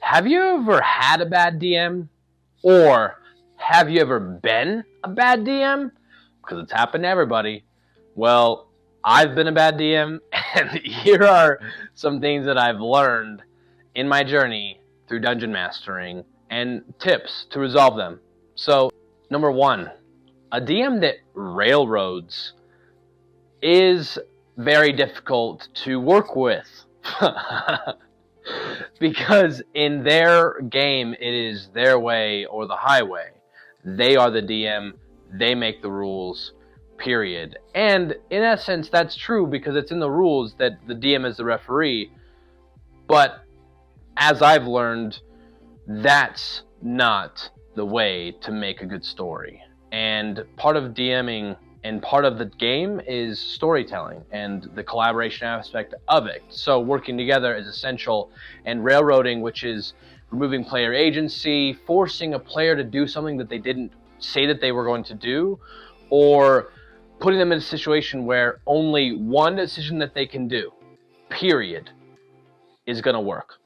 Have you ever had a bad DM? Or have you ever been a bad DM? Because it's happened to everybody. Well, I've been a bad DM, and here are some things that I've learned in my journey through dungeon mastering and tips to resolve them. So, number one, a DM that railroads is very difficult to work with. Because in their game, it is their way or the highway. They are the DM. They make the rules, period. And in essence, that's true because it's in the rules that the DM is the referee. But as I've learned, that's not the way to make a good story. And part of DMing and part of the game is storytelling and the collaboration aspect of it. So working together is essential, and railroading, which is removing player agency, forcing a player to do something that they didn't say that they were going to do, or putting them in a situation where only one decision that they can do, period, is going to work.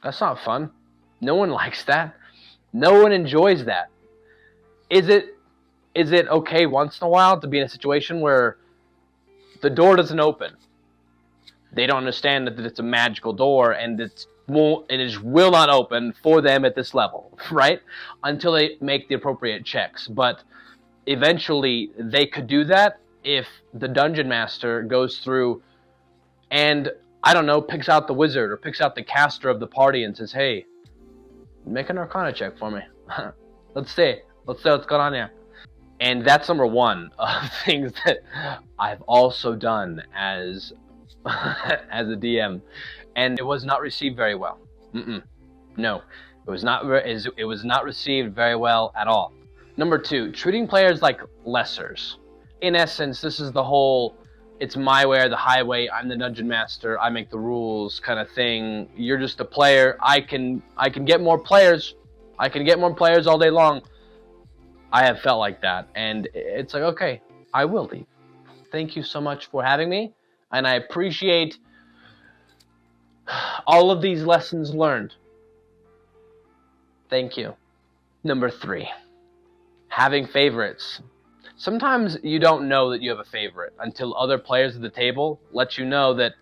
That's not fun. No one likes that. No one enjoys that. Is it okay once in a while to be in a situation where the door doesn't open? They don't understand that it's a magical door and it will not open for them at this level, right? Until they make the appropriate checks. But eventually they could do that if the dungeon master goes through and, I don't know, picks out the wizard or picks out the caster of the party and says, hey, make an arcana check for me. Let's see what's going on here. And that's number one of things that I've also done as as a DM, and it was not received very well. No, it was not received very well at all. Number two, treating players like lessers. In essence, this is the whole "it's my way or the highway. I'm the dungeon master. I make the rules" kind of thing. You're just a player. I can get more players. I can get more players all day long. I have felt like that, and it's like, okay, I will leave. Thank you so much for having me, and I appreciate all of these lessons learned. Thank you. Number three, having favorites. Sometimes you don't know that you have a favorite until other players at the table let you know that,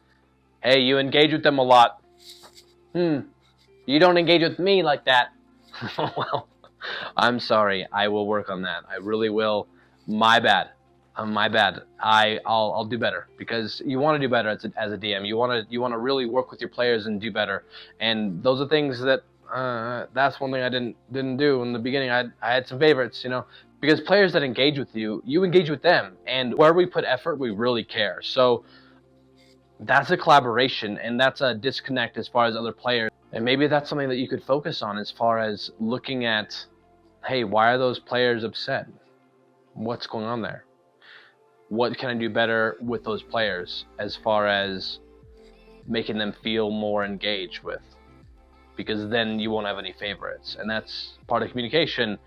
hey, you engage with them a lot. You don't engage with me like that. Well, I'm sorry. I will work on that. I really will. My bad. My bad. I'll do better, because you want to do better as a DM. You want to really work with your players and do better. And those are things that that's one thing I didn't do in the beginning. I had some favorites, because players that engage with you, you engage with them, and where we put effort, we really care. So that's a collaboration, and that's a disconnect as far as other players. And maybe that's something that you could focus on as far as looking at, hey, why are those players upset? What's going on there? What can I do better with those players as far as making them feel more engaged with? Because then you won't have any favorites. And that's part of communication,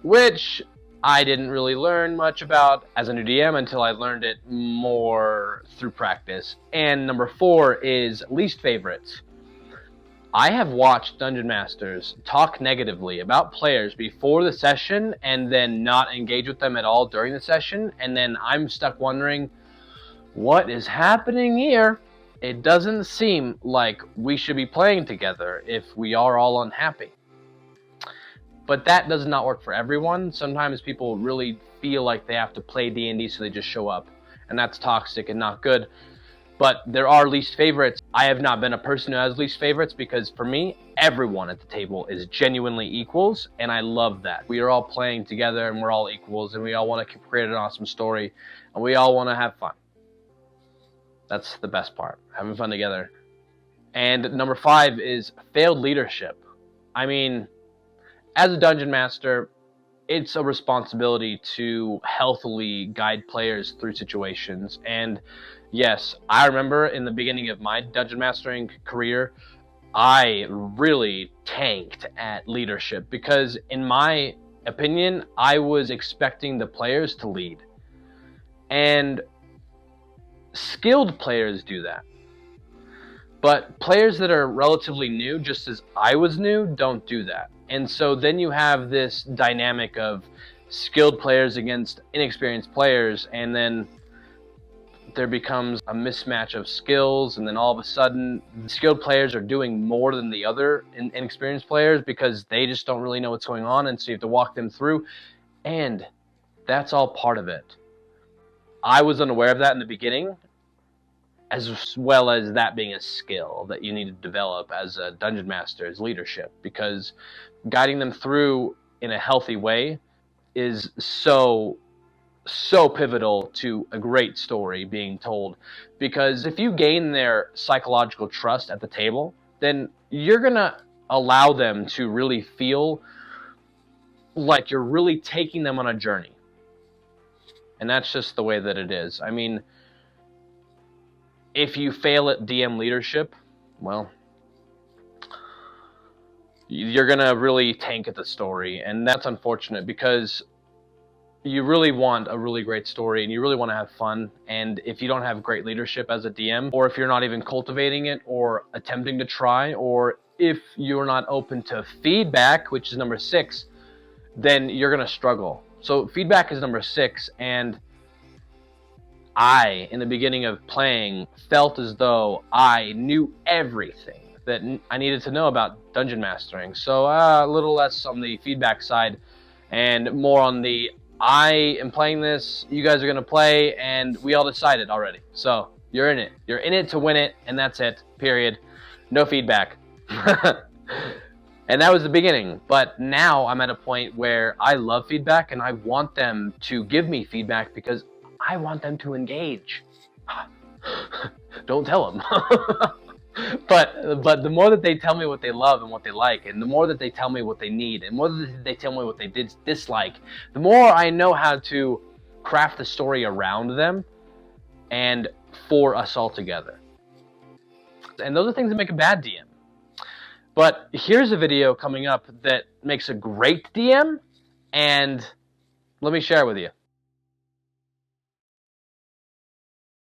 which I didn't really learn much about as a new DM until I learned it more through practice. And number four is least favorites. I have watched dungeon masters talk negatively about players before the session and then not engage with them at all during the session, and then I'm stuck wondering, what is happening here? It doesn't seem like we should be playing together if we are all unhappy. But that does not work for everyone. Sometimes people really feel like they have to play D&D, so they just show up, and that's toxic and not good. But there are least favorites. I have not been a person who has least favorites, because for me, everyone at the table is genuinely equals, and I love that. We are all playing together, and we're all equals, and we all want to create an awesome story, and we all want to have fun. That's the best part, having fun together. And number five is failed leadership. I mean, as a dungeon master, it's a responsibility to healthily guide players through situations. And yes, I remember in the beginning of my dungeon mastering career, I really tanked at leadership because, in my opinion, I was expecting the players to lead. And skilled players do that. But players that are relatively new, just as I was new, don't do that. And so then you have this dynamic of skilled players against inexperienced players, and then there becomes a mismatch of skills, and then all of a sudden the skilled players are doing more than the other inexperienced players because they just don't really know what's going on, and so you have to walk them through, and that's all part of it. I was unaware of that in the beginning, as well as that being a skill that you need to develop as a dungeon master, as leadership, because guiding them through in a healthy way is so pivotal to a great story being told. Because if you gain their psychological trust at the table, then you're gonna allow them to really feel like you're really taking them on a journey. And that's just the way that it is. I mean, if you fail at DM leadership, well, you're gonna really tank at the story, and that's unfortunate because you really want a really great story and you really want to have fun. And if you don't have great leadership as a DM, or if you're not even cultivating it or attempting to try, or if you're not open to feedback, which is number 6, then you're going to struggle. So feedback is number 6. And I, in the beginning of playing, felt as though I knew everything that I needed to know about dungeon mastering. So a little less on the feedback side and more on the I am playing this, you guys are going to play, and we all decided already. So you're in it. You're in it to win it, and that's it, period. No feedback. And that was the beginning. But now I'm at a point where I love feedback, and I want them to give me feedback because I want them to engage. Don't tell them. But the more that they tell me what they love and what they like, and the more that they tell me what they need, and the more that they tell me what they dislike, the more I know how to craft the story around them and for us all together. And those are things that make a bad DM. But here's a video coming up that makes a great DM, and let me share it with you.